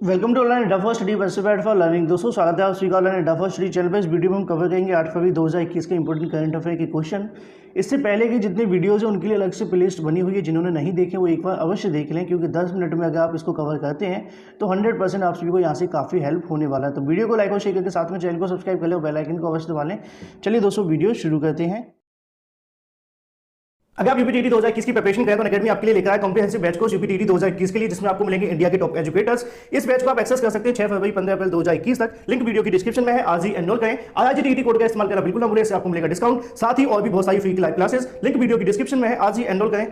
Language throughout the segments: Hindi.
Welcome to online duffer study prepared for learning. दोस्तों स्वागत है आप सभी का ऑनलाइन डफर स्टडी चैनल पर। इस वीडियो में हम कवर करेंगे 8 फरवरी 2021 के इंपॉर्टेंट करंट अफेयर के क्वेश्चन। इससे पहले की जितने वीडियोज हैं उनके लिए अलग से प्लेलिस्ट बनी हुई है, जिन्होंने नहीं देखे वो एक बार अवश्य देख लें, क्योंकि 10 मिनट में अगर आप इसको कवर करते हैं तो 100% आप सभी को यहाँ से काफ़ी हेल्प होने वाला है। तो वीडियो को लाइक और शेयर करके साथ में चैनल को सब्सक्राइब कर लें और बेल आइकन को अवश्य दबा लें। चलिए दोस्तों वीडियो शुरू करते हैं। अगर आप यूपीटीटी 2021 की प्रिपरेशन करें तो अकेडमी आपके लिए लेकर आया कॉम्प्रिहेंसिव बैच कोर्स यूपीटीटी 2021 के लिए, जिसमें आपको मिलेंगे इंडिया के टॉप एजुकेटर्स। इस बैच को आप एक्सेस कर सकते हैं 6 फरवरी 15 अप्रैल 2021 तक। लिंक वीडियो की डिस्क्रिप्शन में है, आज ही एनरोल करें। आरआरजीटीटी कोड का इस्तेमाल करना बिल्कुल ना भूलें, इससे आपको मिलेगा डिस्काउंट। साथ ही और भी बहुत सारी free live classes, link video की डिस्क्रिप्शन में है, आज ही एनरोल करें।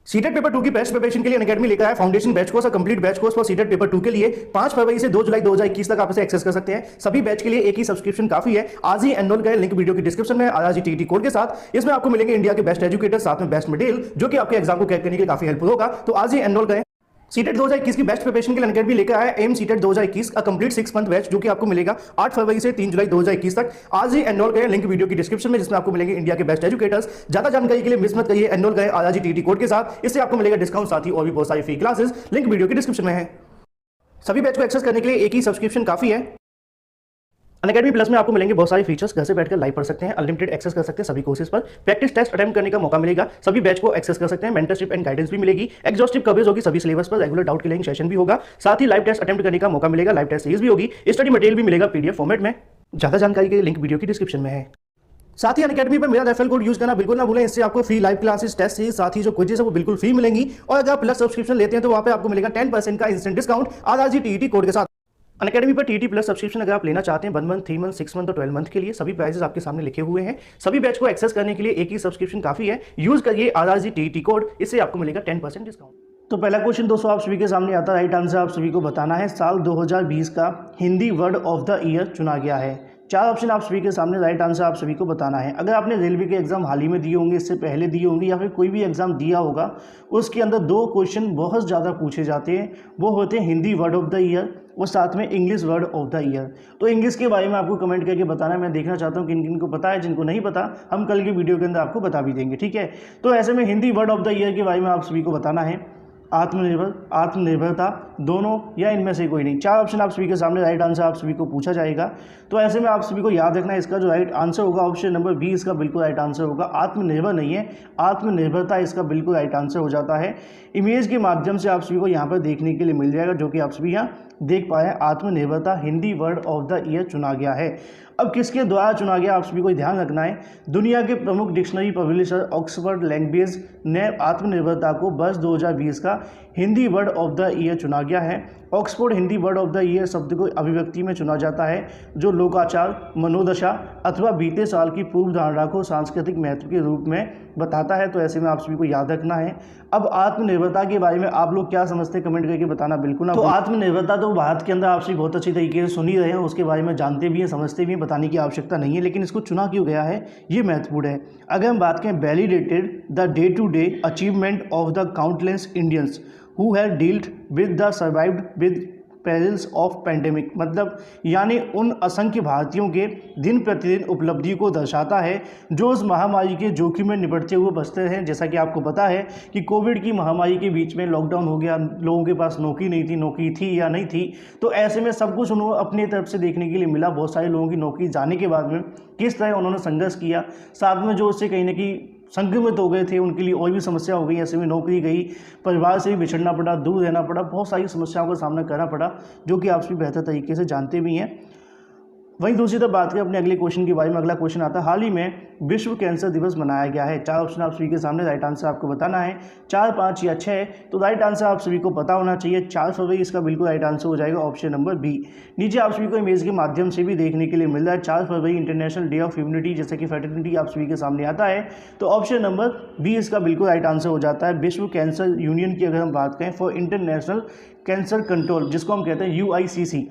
सीटेट पेपर 2 की बेस्ट प्रिपरेशन के लिए अकेडमी लेकर आया फाउंडेशन बैच कोर्स और complete batch course for CTET paper 2 के लिए 5 फरवरी से 2 जुलाई 2021 तक आप इसे एक्सेस कर सकते हैं। सभी बैच के लिए एक ही सब्सक्रिप्शन काफी है, आज ही एनरोल करें। लिंक वीडियो की डिस्क्रिप्शन में है, आरआरजीटीटी कोड के साथ। इसमें आपको मिलेंगे इंडिया के बेस्ट एजुकेटर, साथ में बेस्ट मटेरियल, जो कि आपके एग्जाम को क्रैक करने के लिए काफी हेल्पफुल होगा। तो आज ही एनरोल करें। सीटेट 2021 की बेस्ट प्रिपरेशन के लिए अकेडमी लेकर आया एम सीटेट 2021 का कंप्लीट 6 मंथ बैच, जो कि आपको मिलेगा 8 फरवरी से 3 जुलाई 2021 तक। आज ही एनरोल करें। लिंक वीडियो की डिस्क्रिप्शन में, जिसमें आपको मिलेंगे इंडिया के बेस्ट एजुकेटर्स। ज्यादा जानकारी के लिए मिस मत करिए, एनरोल करें आरआरजीटीटी कोड के साथ। इससे आपको मिलेगा डिस्काउंट, साथ ही और भी बहुत सारी फ्री क्लासेस, लिंक वीडियो की डिस्क्रिप्शन में है। सभी बैच को एक्सेस करने के लिए एक ही सब्सक्रिप्शन काफी है। अनअकैडमी प्लस में आपको मिलेंगे बहुत सारे फीचर्स, घर से बैठकर लाइव पढ़ सकते हैं, अनलिमिटेड एक्सेस कर सकते हैं सभी कोर्सेज पर, प्रैक्टिस टेस्ट अटेम्प्ट करने का मौका मिलेगा, सभी बैच को एक्सेस कर सकते हैं, मेंटरशिप एंड गाइडेंस भी मिलेगी, एग्जॉस्टिव कवरेज होगी सभी सिलेबस पर, रेगुलर डाउट क्लियरिंग सेशन भी होगा, साथ ही लाइव टेस्ट अटेम्प्ट करने का मौका मिलेगा, लाइव टेस्ट सीरीज भी होगी, स्टडी मटेरियल भी मिलेगा पीडीएफ फॉर्मेट में। ज्यादा जानकारी के लिए लिंक वीडियो की डिस्क्रिप्शन में है। साथ ही अनअकैडमी पर मेरा रेफरल कोड यूज करना बिल्कुल ना भूलें, इससे आपको free live classes, test series, साथ ही जो क्विज़ेस है वो बिल्कुल फ्री मिलेंगी। और अगर आप प्लस सब्सक्रिप्शन लेते हैं तो वहां पे आपको मिलेगा 10% का इंस्टेंट डिस्काउंट आरआरजीटीटी कोड के साथ। अनअकैडमी पर टीटी प्लस सब्सक्रिप्शन अगर आप लेना चाहते हैं 1 मंथ, 3 मंथ, 6 मंथ और 12 मंथ के लिए, सभी प्राइसेस आपके सामने लिखे हुए हैं। सभी बैच को एक्सेस करने के लिए एक ही सब्सक्रिप्शन काफी है। यूज करिए आरआरजीटीटी कोड, इससे आपको मिलेगा 10% डिस्काउंट। तो पहला क्वेश्चन दोस्तों आप सभी के सामने आता है। राइट आंसर आप सभी को बताना है। साल 2020 का Hindi word of the year चुना गया है। 4 ऑप्शन आप सभी के सामने, राइट आंसर आप सभी को बताना है। अगर आपने रेलवे के एग्जाम हाल ही में दिए होंगे, इससे पहले दिए होंगे, या फिर कोई भी एग्जाम दिया होगा, उसके अंदर 2 क्वेश्चन बहुत ज़्यादा पूछे जाते हैं। वो होते हैं Hindi word of the year और साथ में English word of the year. तो इंग्लिश के बारे में आपको कमेंट करके बताना है। मैं देखना चाहता हूँ कि किन को पता है, जिनको नहीं पता हम कल की वीडियो के अंदर आपको बता भी देंगे, ठीक है। तो ऐसे में Hindi word of the year के बारे में आप सभी को बताना है। आत्मनिर्भर, आत्मनिर्भरता, दोनों या इनमें से कोई नहीं। 4 ऑप्शन आप सभी के सामने, राइट आंसर आप सभी को पूछा जाएगा। तो ऐसे में आप सभी को याद रखना है, इसका जो राइट आंसर होगा ऑप्शन नंबर बी इसका बिल्कुल राइट आंसर होगा। आत्मनिर्भर नहीं है, आत्मनिर्भरता इसका बिल्कुल राइट आंसर हो जाता है। इमेज के माध्यम से आप सभी को यहाँ पर देखने के लिए मिल जाएगा, जो कि आप सभी यहाँ देख पाए। आत्मनिर्भरता Hindi word of the year चुना गया है। अब किसके द्वारा चुना गया आप सभी को ध्यान रखना है। दुनिया के प्रमुख डिक्शनरी पब्लिशर ऑक्सफोर्ड लैंग्वेज ने आत्मनिर्भरता को वर्ष 2020 का Hindi word of the year चुना गया है। Oxford Hindi word of the year शब्द को अभिव्यक्ति में चुना जाता है जो लोकाचार, मनोदशा अथवा बीते साल की पूर्व धारणा को सांस्कृतिक महत्व के रूप में बताता है। तो ऐसे में आप सभी को याद रखना है। अब आत्मनिर्भरता के बारे में आप लोग क्या समझते हैं, कमेंट करके बताना बिल्कुल ना। तो आत्मनिर्भरता तो भारत के अंदर आप सभी बहुत अच्छी तरीके से सुन ही रहे हैं, उसके बारे में जानते भी हैं, समझते भी हैं, बताने की आवश्यकता नहीं है। लेकिन इसको चुना क्यों गया है ये महत्वपूर्ण है। अगर हम बात करें, validated the day to day achievement of the countless Indians who have dealt with the survived with perils of pandemic, मतलब यानी उन असंख्य भारतीयों के दिन प्रतिदिन उपलब्धि को दर्शाता है जो उस महामारी के जोखिम में निपटते हुए बचते हैं। जैसा कि आपको पता है कि कोविड की महामारी के बीच में लॉकडाउन हो गया, लोगों के पास नौकरी नहीं थी, नौकरी थी या नहीं थी, तो ऐसे में सब कुछ उन्होंने अपनी तरफ से देखने के लिए मिला। बहुत सारे लोगों की नौकरी जाने के बाद में किस तरह उन्होंने संघर्ष किया, साथ में जो उससे कहीं ना कहीं संक्रमित हो गए थे उनके लिए और भी समस्या हो गई। ऐसे में नौकरी गई, परिवार से भी बिछड़ना पड़ा, दूर रहना पड़ा, बहुत सारी समस्याओं का सामना करना पड़ा, जो कि आप भी बेहतर तरीके से जानते भी हैं। वहीं दूसरी तरफ बात करें अपने अगले क्वेश्चन के बारे में। अगला क्वेश्चन आता है, हाल ही में विश्व कैंसर दिवस मनाया गया है। 4 ऑप्शन आप सभी के सामने, राइट आंसर आपको बताना है। 4, 5 या 6। तो राइट आंसर आप सभी को पता होना चाहिए। 4 फरवरी इसका बिल्कुल राइट आंसर हो जाएगा, ऑप्शन नंबर बी। नीचे आप सभी को इमेज के माध्यम से भी देखने के लिए मिल रहा है 4 फरवरी इंटरनेशनल डे ऑफ ह्यूमैनिटी, जैसे कि फर्टिलिटी आप सभी के सामने आता है। तो ऑप्शन नंबर बी इसका बिल्कुल राइट आंसर हो जाता है। विश्व कैंसर यूनियन की अगर हम बात करें, फॉर इंटरनेशनल कैंसर कंट्रोल, जिसको हम कहते हैं UICC,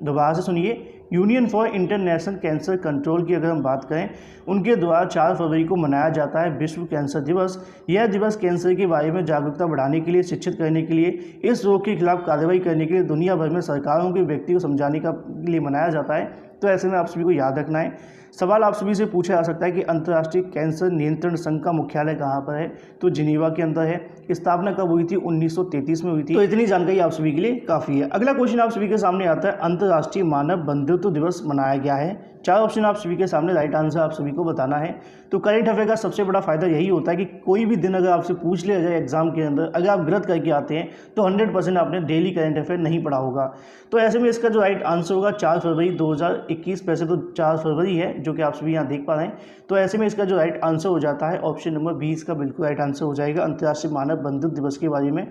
दोबारा से सुनिए, union for international cancer control की अगर हम बात करें, उनके द्वारा 4 फरवरी को मनाया जाता है विश्व कैंसर दिवस। यह दिवस कैंसर के बारे में जागरूकता बढ़ाने के लिए, शिक्षित करने के लिए, इस रोग के खिलाफ कार्रवाई करने के लिए दुनिया भर में सरकारों के व्यक्ति को समझाने के लिए मनाया जाता है। तो ऐसे में आप सभी को याद रखना है। सवाल आप सभी से पूछा जा सकता है कि अंतर्राष्ट्रीय कैंसर नियंत्रण संघ का मुख्यालय कहाँ पर है, तो जिनेवा के अंदर है। स्थापना कब हुई थी? 1933 में हुई थी। तो इतनी जानकारी आप सभी के लिए काफ़ी है। अगला क्वेश्चन आप सभी के सामने आता है, अंतर्राष्ट्रीय मानव बंधुत्व दिवस मनाया गया है। 4 ऑप्शन आप सभी के सामने, राइट आंसर आप सभी को बताना है। तो करंट अफेयर का सबसे बड़ा फायदा यही होता है कि कोई भी दिन अगर आपसे पूछ लिया जाए एग्जाम के अंदर, अगर आप गलत करके आते हैं तो 100% आपने डेली करंट अफेयर नहीं पढ़ा होगा। तो ऐसे में इसका जो राइट आंसर होगा 4 फरवरी 2021, वैसे तो 4 फरवरी है जो कि आप सभी यहाँ देख पा रहे हैं। तो ऐसे में इसका जो राइट आंसर हो जाता है ऑप्शन नंबर 20 का बिल्कुल राइट आंसर हो जाएगा, अंतर्राष्ट्रीय मानव बंधुत्व दिवस के बारे में।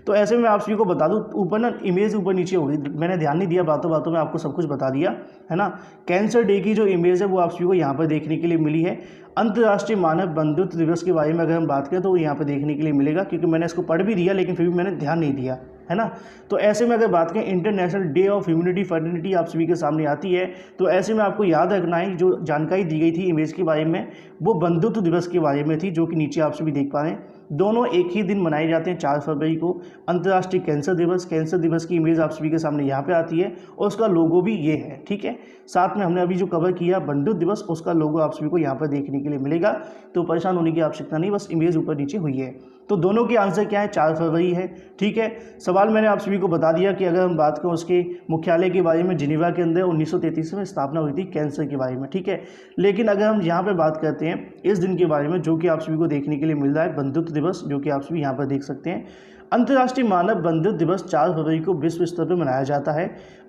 तो ऐसे में आप सभी को बता दूं, ऊपर ना इमेज ऊपर नीचे होगी, मैंने ध्यान नहीं दिया, बातों बातों में आपको सब कुछ बता दिया है ना। कैंसर डे की जो इमेज है वो आप सभी को यहाँ पर देखने के लिए मिली है। अंतर्राष्ट्रीय मानव बंधुत्व दिवस के बारे में अगर हम बात करें तो यहाँ पर देखने के लिए मिलेगा, क्योंकि मैंने इसको पढ़ भी दिया लेकिन फिर भी मैंने ध्यान नहीं दिया है ना। तो ऐसे में अगर बात करें international day of humanity fertility आप सभी के सामने आती है। तो ऐसे में आपको याद रखना है जो जानकारी दी गई थी इमेज के बारे में वो बंधुत्व दिवस के बारे में थी, जो कि नीचे आप सभी देख पा रहे हैं। दोनों एक ही दिन मनाए जाते हैं 4 फरवरी को। अंतर्राष्ट्रीय कैंसर दिवस की इमेज आप सभी के सामने यहाँ पे आती है और उसका लोगो भी ये है, ठीक है। साथ में हमने अभी जो कवर किया बंधुत्व दिवस, उसका लोगो आप सभी को यहाँ पर देखने के लिए मिलेगा। तो परेशान होने की आवश्यकता नहीं, बस इमेज ऊपर नीचे हुई है। तो दोनों के आंसर क्या है? 4 फरवरी है, ठीक है। सवाल मैंने आप सभी को बता दिया कि अगर हम बात करें उसके मुख्यालय के बारे में, जिनेवा के अंदर 1933 में स्थापना हुई थी कैंसर के बारे में, ठीक है। लेकिन अगर हम यहाँ पर बात करते हैं इस दिन के बारे में जो कि आप सभी को देखने के लिए मिल रहा है, बंधुत्व दिवस, जो कि आप सभी यहाँ पर देख सकते हैं। अंतर्राष्ट्रीय मानव बंधुत्व दिवस 4 फरवरी को विश्व स्तर पर मनाया जाता है।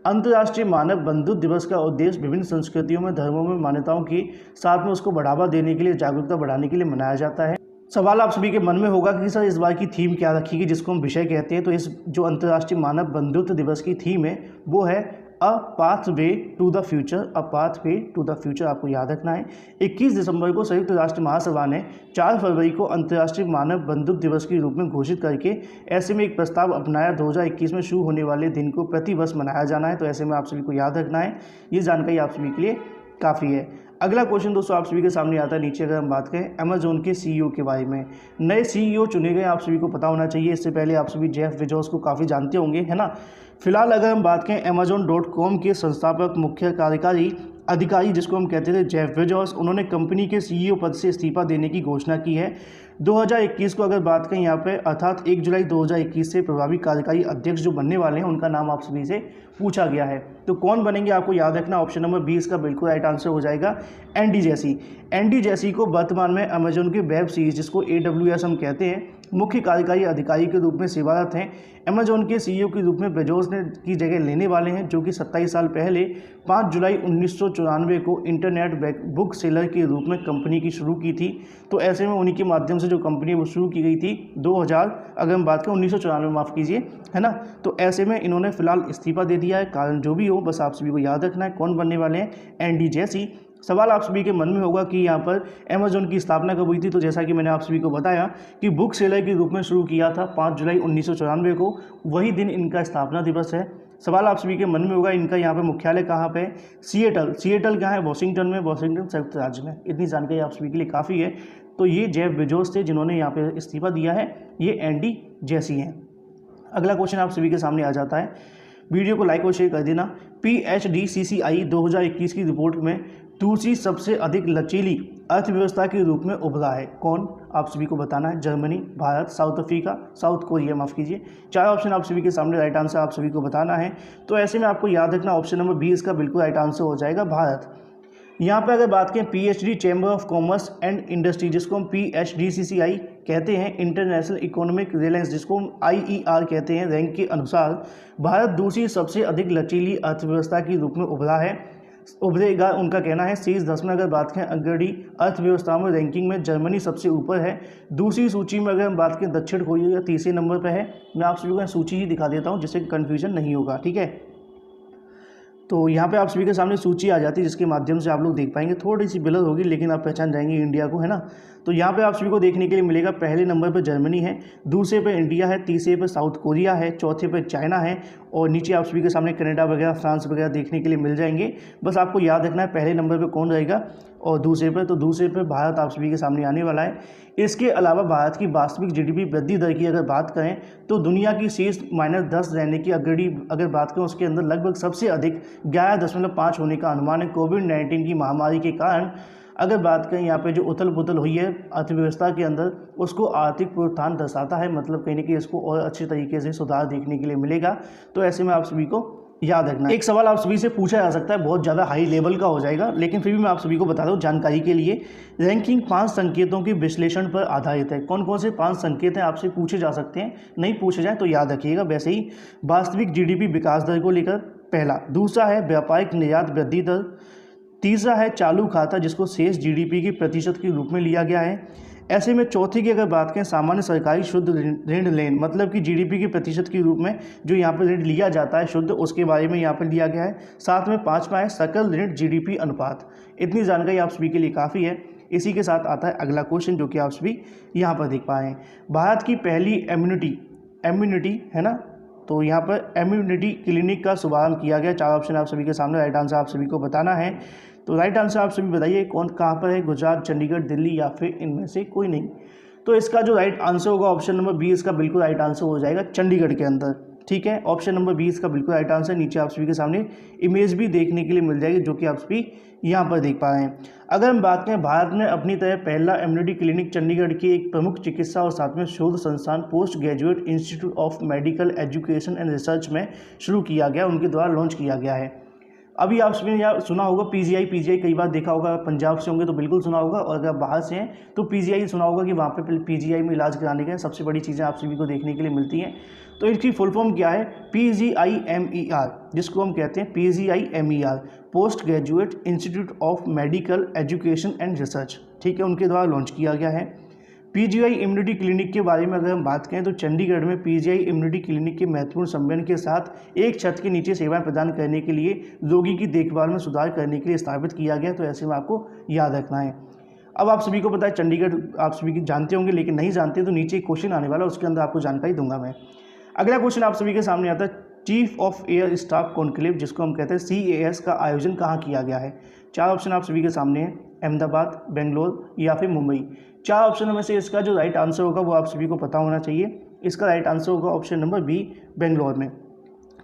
अंतर्राष्ट्रीय मानव बंधुत्व दिवस का उद्देश्य विभिन्न संस्कृतियों में, धर्मों में मान्यताओं की साथ में उसको बढ़ावा देने के लिए, जागरूकता बढ़ाने के लिए मनाया जाता है। सवाल आप सभी के मन में होगा कि सर इस बार की थीम क्या रखी, जिसको हम विषय कहते हैं। तो इस जो अंतर्राष्ट्रीय मानव बंधुत्व दिवस की थीम है वो है a pathway to the future. A pathway to the future आपको याद रखना है। 21 दिसंबर को संयुक्त राष्ट्र महासभा ने 4 फरवरी को अंतर्राष्ट्रीय मानव बंधुत्व दिवस के रूप में घोषित करके ऐसे में एक प्रस्ताव अपनाया, 2021 में शुरू होने वाले दिन को प्रतिवर्ष मनाया जाना है। तो ऐसे में आप सभी को याद रखना है, ये जानकारी आप सभी के लिए काफ़ी है। अगला क्वेश्चन दोस्तों आप सभी के सामने आता है, नीचे अगर हम बात करें अमेजोन के सीईओ के बारे में। नए सीईओ चुने गए, आप सभी को पता होना चाहिए। इससे पहले आप सभी जेफ बेजोस को काफ़ी जानते होंगे, है ना। फिलहाल अगर हम बात करें Amazon.com के संस्थापक मुख्य कार्यकारी अधिकारी जिसको हम कहते थे जेफ बेजोस, उन्होंने कंपनी के सीईओ पद से इस्तीफा देने की घोषणा की है 2021 को। अगर बात करें यहाँ पे अर्थात 1 जुलाई 2021 से प्रभावी कार्यकारी अध्यक्ष जो बनने वाले हैं उनका नाम आप सभी से पूछा गया है। तो कौन बनेंगे आपको याद रखना, ऑप्शन नंबर 20 का बिल्कुल राइट आंसर हो जाएगा एंडी जेसी। एंडी जेसी को वर्तमान में अमेजोन के वेब सीरीज जिसको AWS हम कहते हैं मुख्य कार्यकारी अधिकारी के रूप में सेवारत हैं। अमेजोन के सीईओ के रूप में बेजोस ने की जगह लेने वाले हैं, जो कि 27 साल पहले 5 जुलाई 1994 को इंटरनेट बुक सेलर के रूप में कंपनी की शुरू की थी। तो ऐसे में उन्हीं के माध्यम से जो कंपनी वो शुरू की गई थी 2000, अगर हम बात करें 1994 माफ़ कीजिए, है ना। तो ऐसे में इन्होंने फिलहाल इस्तीफा दे दिया है। कारण जो भी हो बस आप सभी को याद रखना है कौन बनने वाले हैं, एंडी जेसी। सवाल आप सभी के मन में होगा कि यहाँ पर अमेजोन की स्थापना कब हुई थी। तो जैसा कि मैंने आप सभी को बताया कि बुक सेलर के रूप में शुरू किया था 5 जुलाई 1994 को, वही दिन इनका स्थापना दिवस है। सवाल आप सभी के मन में होगा इनका यहाँ पे मुख्यालय कहाँ पे है, सिएटल कहाँ है, वॉशिंगटन में, वॉशिंगटन संयुक्त राज्य में। इतनी जानकारी आप सभी के लिए काफ़ी है। तो ये जेफ बेजोस थे जिन्होंने यहाँ पे इस्तीफा दिया है, ये एंडी जेसी हैं। अगला क्वेश्चन आप सभी के सामने आ जाता है, वीडियो को लाइक और शेयर कर देना। PHDCCI 2021 की रिपोर्ट में दूसरी सबसे अधिक लचीली अर्थव्यवस्था के रूप में उभरा है कौन, आप सभी को बताना है। Germany, Bharat, south Africa, south Korea, माफ़ कीजिए। 4 ऑप्शन आप सभी के सामने, राइट आंसर आप सभी को बताना है। तो ऐसे में आपको याद रखना ऑप्शन नंबर 20 का बिल्कुल राइट आंसर हो जाएगा भारत। यहाँ पर अगर बात करें PhD chamber of commerce and industry जिसको हम PHDCCI कहते हैं, इंटरनेशनल इकोनॉमिक रिलेंस जिसको हम IER कहते हैं, रैंक के अनुसार भारत दूसरी सबसे अधिक लचीली अर्थव्यवस्था के रूप में उभरेगा उनका कहना है। शीर्ष 10 में अगर बात करें अग्रणी अर्थव्यवस्थाओं में रैंकिंग में जर्मनी सबसे ऊपर है। दूसरी सूची में अगर हम बात करें दक्षिण कोरिया तीसरे नंबर पर है। मैं आप सभी को सूची ही दिखा देता हूँ जिससे कन्फ्यूजन नहीं होगा, ठीक है। तो यहाँ पे आप सभी के सामने सूची आ जाती है जिसके माध्यम से आप लोग देख पाएंगे, थोड़ी सी ब्लर होगी लेकिन आप पहचान जाएंगे इंडिया को, है ना। तो यहाँ पे आप सभी को देखने के लिए मिलेगा पहले नंबर पर जर्मनी है, दूसरे पे इंडिया है, तीसरे पे साउथ कोरिया है, चौथे पे चाइना है और नीचे आप सभी के सामने कनाडा वगैरह, फ्रांस वगैरह देखने के लिए मिल जाएंगे। बस आपको याद रखना है पहले नंबर पर कौन रहेगा, और दूसरे पे भारत आप सभी के सामने आने वाला है। इसके अलावा भारत की वास्तविक जीडीपी वृद्धि दर की अगर बात करें तो दुनिया की शीर्ष -10 रहने की अगर बात करें उसके अंदर लगभग सबसे अधिक 11.5 होने का अनुमान है। कोविड-19 की महामारी के कारण अगर बात करें यहाँ पे जो उथल पुथल हुई है अर्थव्यवस्था के अंदर, उसको आर्थिक पुनरुत्थान दर्शाता है, मतलब कहीं ना कहीं इसको और अच्छे तरीके से सुधार देखने के लिए मिलेगा। तो ऐसे में आप सभी को याद रखना है। एक सवाल आप सभी से पूछा जा सकता है, बहुत ज़्यादा हाई लेवल का हो जाएगा, लेकिन फिर भी मैं आप सभी को बता दूं जानकारी के लिए। रैंकिंग 5 संकेतों के विश्लेषण पर आधारित है। कौन कौन से 5 संकेत हैं आपसे पूछे जा सकते हैं, नहीं पूछे जाए तो याद रखिएगा। वैसे ही वास्तविक जीडीपी विकास दर को लेकर पहला, दूसरा है व्यापारिक निर्यात वृद्धि दर, तीसरा है चालू खाता जिसको शेष जीडीपी के प्रतिशत के रूप में लिया गया है। ऐसे में चौथी की अगर बात करें सामान्य सरकारी शुद्ध ऋण लेन, मतलब कि जीडीपी के प्रतिशत के रूप में जो यहाँ पर ऋण लिया जाता है शुद्ध, उसके बारे में यहाँ पर लिया गया है। साथ में पाँचवा है सकल ऋण जीडीपी अनुपात। इतनी जानकारी आप सभी के लिए काफ़ी है। इसी के साथ आता है अगला क्वेश्चन जो कि आप सभी यहाँ पर देख पाए हैं। भारत की पहली इम्यूनिटी है ना, तो यहाँ पर इम्यूनिटी क्लिनिक का शुभारंभ किया गया। 4 ऑप्शन आप सभी के सामने, राइट आंसर आप सभी को बताना है। तो राइट आंसर आप सभी बताइए कहाँ पर है, गुजरात, चंडीगढ़, दिल्ली या फिर इनमें से कोई नहीं। तो इसका जो राइट आंसर होगा ऑप्शन नंबर 20 इसका बिल्कुल राइट आंसर हो जाएगा, चंडीगढ़ के अंदर। ठीक है, ऑप्शन नंबर 20 का बिल्कुल राइट आंसर। नीचे आप सभी के सामने इमेज भी देखने के लिए मिल जाएगी जो कि आप सभी यहाँ पर देख पा रहे हैं। अगर हम बात करें, भारत में अपनी तरह पहला इम्यूनिटी क्लिनिक चंडीगढ़ के एक प्रमुख चिकित्सा और साथ में शोध संस्थान post graduate institute of medical education and research में शुरू किया गया, उनके द्वारा लॉन्च किया गया है। अभी आप सभी ने सुना होगा पीजीआई कई बार देखा होगा, पंजाब से होंगे तो बिल्कुल सुना होगा, और अगर बाहर से हैं तो पीजीआई सुना होगा कि वहाँ पे पीजीआई में इलाज कराने के सबसे बड़ी चीज़ें आप सभी को देखने के लिए मिलती हैं। तो इसकी फुल फॉर्म क्या है, PGIMER, जिसको हम कहते हैं PGIMER, post graduate institute of medical education and research. ठीक है, उनके द्वारा लॉन्च किया गया है। पीजीआई इम्यूनिटी क्लिनिक के बारे में अगर हम बात करें तो चंडीगढ़ में पीजीआई इम्यूनिटी क्लिनिक के महत्वपूर्ण सम्मेलन के साथ एक छत के नीचे सेवाएं प्रदान करने के लिए रोगी की देखभाल में सुधार करने के लिए स्थापित किया गया। तो ऐसे में आपको याद रखना है। अब आप सभी को पता है चंडीगढ़ आप सभी जानते होंगे, लेकिन नहीं जानते तो नीचे एक क्वेश्चन आने वाला है, उसके अंदर आपको जानकारी दूंगा मैं। अगला क्वेश्चन आप सभी के सामने आता है, chief of air staff conclave जिसको हम कहते हैं CAS का आयोजन कहाँ किया गया है। 4 ऑप्शन आप सभी के सामने हैं, अहमदाबाद, बेंगलोर या फिर मुंबई। 4 ऑप्शनों में से इसका जो राइट आंसर होगा वो आप सभी को पता होना चाहिए। इसका राइट आंसर होगा ऑप्शन नंबर बी, बेंगलोर में।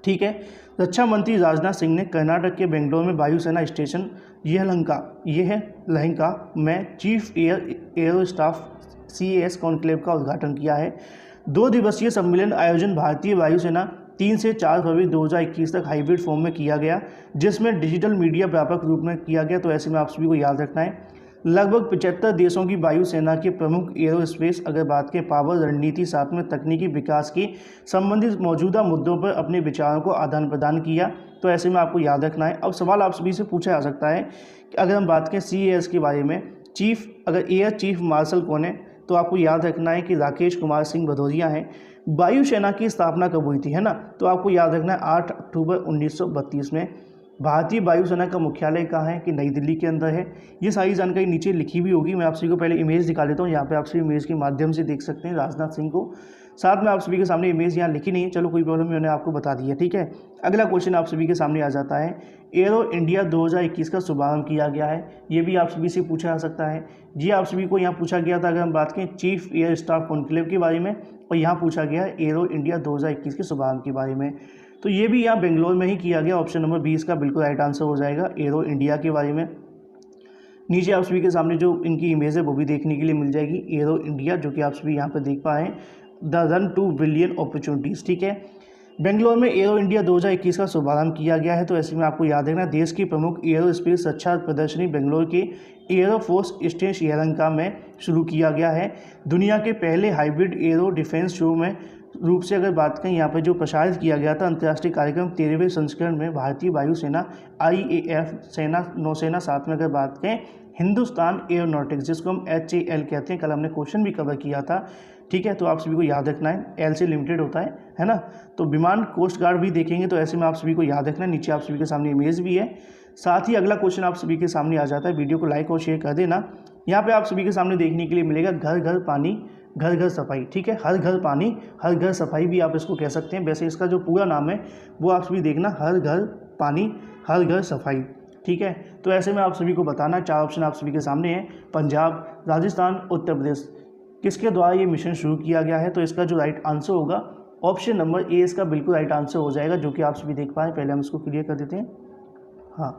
ठीक है, रक्षा मंत्री राजनाथ सिंह ने कर्नाटक के बेंगलोर में वायुसेना स्टेशन लहंका में chief air staff CAS conclave का उद्घाटन किया है। 2 दिवसीय सम्मेलन आयोजन भारतीय वायुसेना 3 से 4 फरवरी 2021 तक हाइब्रिड फॉर्म में किया गया, जिसमें डिजिटल मीडिया व्यापक रूप में किया गया। तो ऐसे में आप सभी को याद रखना है। लगभग 75 देशों की वायुसेना के प्रमुख एरोस्पेस अगर बात के पावर रणनीति साथ में तकनीकी विकास की संबंधित मौजूदा मुद्दों पर अपने विचारों को आदान प्रदान किया। तो ऐसे में आपको याद रखना है। अब सवाल आप सभी से पूछा जा सकता है कि अगर हम बात करें CAS के बारे में, अगर एयर चीफ मार्शल कौन है, तो आपको याद रखना है कि राकेश कुमार सिंह भदौरिया हैं। वायुसेना की स्थापना कब हुई थी, है ना, तो आपको याद रखना है 8 अक्टूबर 1932 में। भारतीय वायुसेना का मुख्यालय कहाँ है, कि नई दिल्ली के अंदर है। ये सारी जानकारी नीचे लिखी भी होगी, मैं आप सभी को पहले इमेज दिखा देता हूँ। यहाँ पे आप सभी इमेज के माध्यम से देख सकते हैं राजनाथ सिंह को। साथ में आप सभी के सामने इमेज यहाँ लिखी नहीं है, चलो कोई प्रॉब्लम नहीं, मैंने आपको बता दी है। ठीक है, अगला क्वेश्चन आप सभी के सामने आ जाता है, एरो इंडिया 2021 का शुभारंभ किया गया है। ये भी आप सभी से पूछा जा सकता है। जी आप सभी को यहाँ पूछा गया था, अगर हम बात करें चीफ एयर स्टाफ कॉन्क्लेव के बारे में, और यहाँ पूछा गया है एरो इंडिया 2021 के शुभारंभ के बारे में। तो ये भी यहाँ बेंगलोर में ही किया गया। ऑप्शन नंबर 20 का बिल्कुल राइट आंसर हो जाएगा, एरो इंडिया के बारे में। नीचे आप सभी के सामने जो इनकी इमेज है वो भी देखने के लिए मिल जाएगी, एरो इंडिया, जो कि आप सभी यहाँ पर देख पाए हैं, the run two billion opportunities. ठीक है, बेंगलोर में एरो इंडिया 2021 का शुभारंभ किया गया है। तो ऐसे में आपको याद रखना, देश की प्रमुख एरोस्पेस रक्षा प्रदर्शनी बेंगलोर के एयरोफोर्स स्टेशन यलहंका में शुरू किया गया है। दुनिया के पहले हाइब्रिड एरो डिफेंस शो में रूप से अगर बात करें, यहाँ पर जो प्रसारित किया गया था अंतर्राष्ट्रीय कार्यक्रम 13वें संस्करण में भारतीय वायुसेना, IAF सेना, नौसेना, साथ में अगर बात करें हिंदुस्तान एयरोनॉटिक्स जिसको हम HAL कहते हैं, कल हमने क्वेश्चन भी कवर किया था। ठीक है, तो आप सभी को याद रखना है, एल से लिमिटेड होता है ना। तो विमान कोस्ट गार्ड भी देखेंगे, तो ऐसे में आप सभी को याद रखना है। नीचे आप सभी के सामने इमेज भी है। साथ ही अगला क्वेश्चन आप सभी के सामने आ जाता है, वीडियो को लाइक और शेयर कर देना। यहाँ पे आप सभी के सामने देखने के लिए मिलेगा, घर घर पानी घर घर सफाई। ठीक है, हर घर पानी हर घर सफाई भी आप इसको कह सकते हैं। वैसे इसका जो पूरा नाम है वो आप सभी देखना, हर घर पानी हर घर सफाई। ठीक है। तो ऐसे में आप सभी को बताना, 4 ऑप्शन आप सभी के सामने हैं, पंजाब, राजस्थान, उत्तर प्रदेश, किसके द्वारा ये मिशन शुरू किया गया है। तो इसका जो राइट आंसर होगा ऑप्शन नंबर ए इसका बिल्कुल राइट आंसर हो जाएगा, जो कि आप सभी देख पाए। पहले हम इसको क्लियर कर देते हैं। हाँ,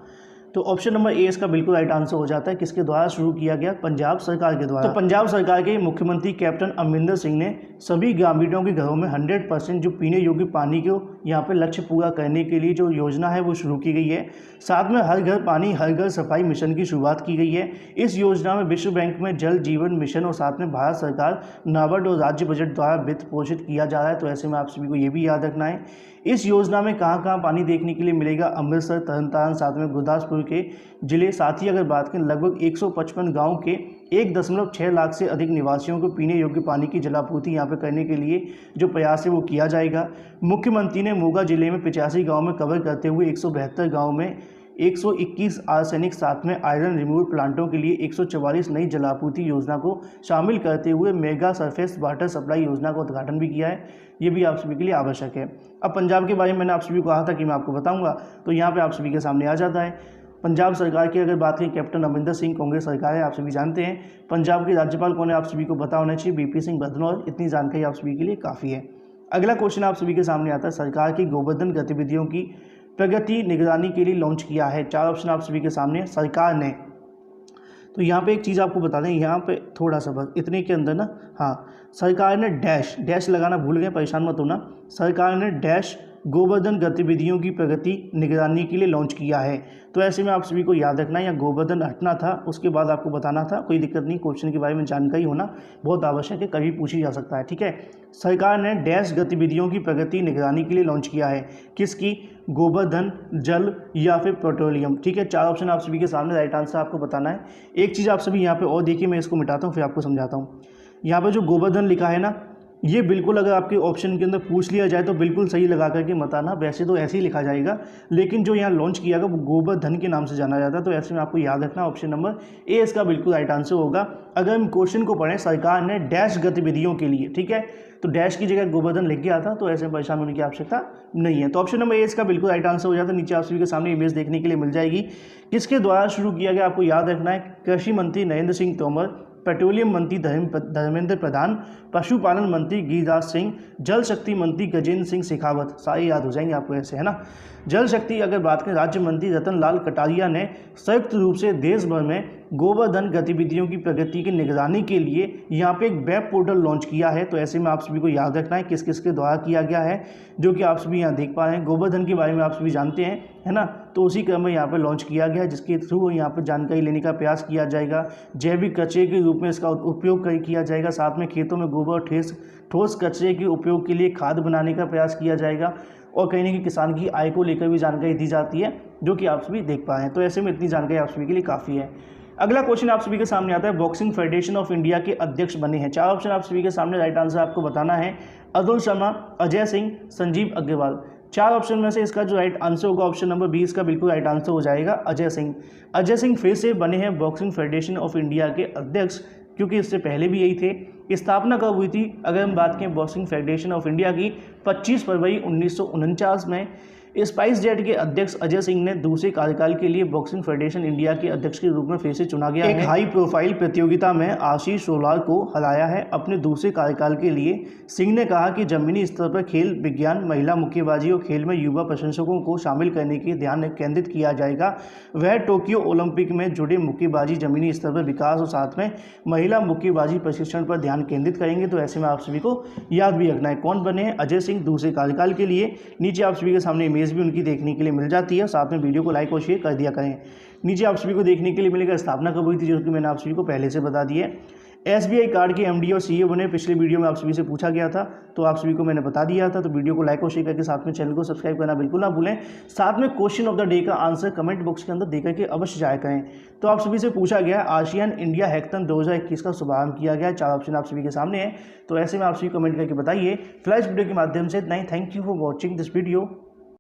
तो ऑप्शन नंबर ए इसका बिल्कुल राइट आंसर हो जाता है। किसके द्वारा शुरू किया गया? पंजाब सरकार के द्वारा। तो पंजाब सरकार के मुख्यमंत्री कैप्टन अमरिंदर सिंह ने सभी ग्रामीणों के घरों में 100% जो पीने योग्य पानी को यहाँ पे लक्ष्य पूरा करने के लिए जो योजना है वो शुरू की गई है। साथ में हर घर पानी हर घर सफाई मिशन की शुरुआत की गई है। इस योजना में विश्व बैंक में जल जीवन मिशन और साथ में भारत सरकार नाबार्ड और राज्य बजट द्वारा वित्त पोषित किया जा रहा है। तो ऐसे में आप सभी को ये भी याद रखना है, इस योजना में कहाँ कहाँ पानी देखने के लिए मिलेगा? अमृतसर, तरनतारन, साथ में गुरदासपुर के जिले। साथ ही अगर बात करें लगभग 155 गांव के 1.6 लाख से अधिक निवासियों को पीने योग्य पानी की जलापूर्ति यहाँ पे करने के लिए जो प्रयास है वो किया जाएगा। मुख्यमंत्री ने मोगा जिले में 85 गाँव में कवर करते हुए 172 गाँव में 121 आर्सेनिक साथ में आयरन रिमूवल प्लांटों के लिए 144 नई जलापूर्ति योजना को शामिल करते हुए मेगा सरफेस वाटर सप्लाई योजना का उद्घाटन भी किया है। ये भी आप सभी के लिए आवश्यक है। अब पंजाब के बारे में मैंने आप सभी को कहा था कि मैं आपको बताऊंगा, तो यहाँ पे आप सभी के सामने आ जाता है। पंजाब सरकार की अगर बात करें, कैप्टन अमरिंदर सिंह कांग्रेस सरकार है, आप सभी जानते हैं। पंजाब के राज्यपाल कौन है? आप सभी को पता होना चाहिए, बीपी सिंह बदनौर। इतनी जानकारी आप सभी के लिए काफ़ी है। अगला क्वेश्चन आप सभी के सामने आता है, सरकार की गोवर्धन गतिविधियों की प्रगति निगरानी के लिए लॉन्च किया है। 4 ऑप्शन आप सभी के सामने सरकार ने। तो यहाँ पे एक चीज़ आपको बता दें, यहाँ पे थोड़ा सा बस इतने के अंदर ना, हाँ, सरकार ने डैश लगाना भूल गए, परेशान मत होना। सरकार ने डैश गोवर्धन गतिविधियों की प्रगति निगरानी के लिए लॉन्च किया है। तो ऐसे में आप सभी को याद रखना है, या गोवर्धन हटना था, उसके बाद आपको बताना था, कोई दिक्कत नहीं। क्वेश्चन के बारे में जानकारी होना बहुत आवश्यक है, कभी पूछी जा सकता है, ठीक है। सरकार ने डैश गतिविधियों की प्रगति निगरानी के लिए लॉन्च किया है। किसकी? गोवर्धन, जल या फिर पेट्रोलियम, ठीक है। 4 ऑप्शन आप सभी के सामने, राइट आंसर आपको बताना है। एक चीज़ आप सभी यहाँ पे और देखिए, मैं इसको मिटाता हूँ फिर आपको समझाता हूँ। यहाँ पे जो गोवर्धन लिखा है ना, ये बिल्कुल अगर आपके ऑप्शन के अंदर पूछ लिया जाए तो बिल्कुल सही लगा करके मत आना, वैसे तो ऐसे ही लिखा जाएगा, लेकिन जो यहाँ लॉन्च किया गया वो गोवर्धन के नाम से जाना जाता है। तो ऐसे में आपको याद रखना, ऑप्शन नंबर ए इसका बिल्कुल राइट आंसर होगा। अगर हम क्वेश्चन को पढ़ें, सरकार ने डैश गतिविधियों के लिए, ठीक है, तो डैश की जगह गोवर्धन लिख गया था, तो ऐसे परेशान होने की आवश्यकता नहीं है। तो ऑप्शन नंबर ए इसका बिल्कुल राइट आंसर हो जाता है। नीचे आप सभी के सामने इमेज देखने के लिए मिल जाएगी। किसके द्वारा शुरू किया गया? आपको याद रखना है, कृषि मंत्री नरेंद्र सिंह तोमर, पेट्रोलियम मंत्री धर्मेंद्र प्रधान, पशुपालन मंत्री गिरिराज सिंह, जल शक्ति मंत्री गजेंद्र सिंह शेखावत। सारे याद हो जाएंगे आपको ऐसे, है ना। जल शक्ति अगर बात करें, राज्य मंत्री रतन लाल कटारिया ने संयुक्त रूप से देश भर में गोवर्धन गतिविधियों की प्रगति की निगरानी के लिए यहाँ पे एक वेब पोर्टल लॉन्च किया है। तो ऐसे में आप सभी को याद रखना है किस किस के द्वारा किया गया है, जो कि आप सभी यहाँ देख पा रहे हैं। गोवर्धन के बारे में आप सभी जानते हैं, है ना, तो उसी क्रम में यहाँ पर लॉन्च किया गया है, जिसके थ्रू यहाँ पर जानकारी लेने का प्रयास किया जाएगा। जैविक कचरे के रूप में इसका उपयोग किया जाएगा। साथ में खेतों में गोबर ठोस कचरे के उपयोग के लिए खाद बनाने का प्रयास किया जाएगा, और कहीं ना कहीं किसान की आय को लेकर भी जानकारी दी जाती है, जो कि आप सभी देख पा रहे हैं। तो ऐसे में इतनी जानकारी आप सभी के लिए काफ़ी है। अगला क्वेश्चन आप सभी के सामने आता है, बॉक्सिंग फेडरेशन ऑफ इंडिया के अध्यक्ष बने हैं। 4 ऑप्शन आप सभी के सामने, राइट आंसर आपको बताना है, अतुल शर्मा, अजय सिंह, संजीव अग्रवाल। 4 ऑप्शन में से इसका जो राइट आंसर होगा, ऑप्शन नंबर बी इसका बिल्कुल राइट आंसर हो जाएगा, अजय सिंह। अजय सिंह फिर से बने हैं बॉक्सिंग फेडरेशन ऑफ इंडिया के अध्यक्ष, क्योंकि इससे पहले भी यही थे। स्थापना कब हुई थी? अगर हम बात करें बॉक्सिंग फेडरेशन ऑफ इंडिया की, 25 फरवरी 1949 में स्पाइस जेट के अध्यक्ष अजय सिंह ने दूसरे कार्यकाल के लिए बॉक्सिंग फेडरेशन इंडिया के अध्यक्ष के रूप में फिर से चुना गया है। एक हाई प्रोफाइल प्रतियोगिता में आशीष सोलार को हराया है अपने दूसरे कार्यकाल के लिए। सिंह ने कहा कि जमीनी स्तर पर खेल विज्ञान, महिला मुक्केबाजी और खेल में युवा प्रशंसकों को शामिल करने के ध्यान केंद्रित किया जाएगा। वह टोक्यो ओलंपिक में जुड़े मुक्केबाजी जमीनी स्तर पर विकास और साथ में महिला मुक्केबाजी प्रशिक्षण पर ध्यान केंद्रित करेंगे। तो ऐसे में आप सभी को याद भी रखना है कौन बने हैं अजय सिंह दूसरे कार्यकाल के लिए। नीचे आप सभी के सामने इमेज भी उनकी देखने के लिए मिल जाती है। साथ में वीडियो को लाइक और शेयर कर दिया करें। नीचे आप सभी को देखने के लिए मिलेगा स्थापना कब हुई थी, जो कि मैंने आप सभी को पहले से बता दी है। SBI कार्ड के MD और CEO बने, पिछले वीडियो में आप सभी से पूछा गया था, तो आप सभी को मैंने बता दिया था। तो वीडियो को लाइक और शेयर करके साथ में चैनल को सब्सक्राइब करना बिल्कुल ना भूलें। साथ में क्वेश्चन ऑफ द डे का आंसर कमेंट बॉक्स के अंदर देकर के अवश्य जाया करें। तो आप सभी से पूछा गया आसियान इंडिया हैकथन 2021 का शुभारंभ किया गया। 4 ऑप्शन आप सभी के सामने है, तो ऐसे में आप सभी कमेंट करके बताइए। फ्लैश वीडियो के माध्यम से इतना ही। Thank you for watching this video.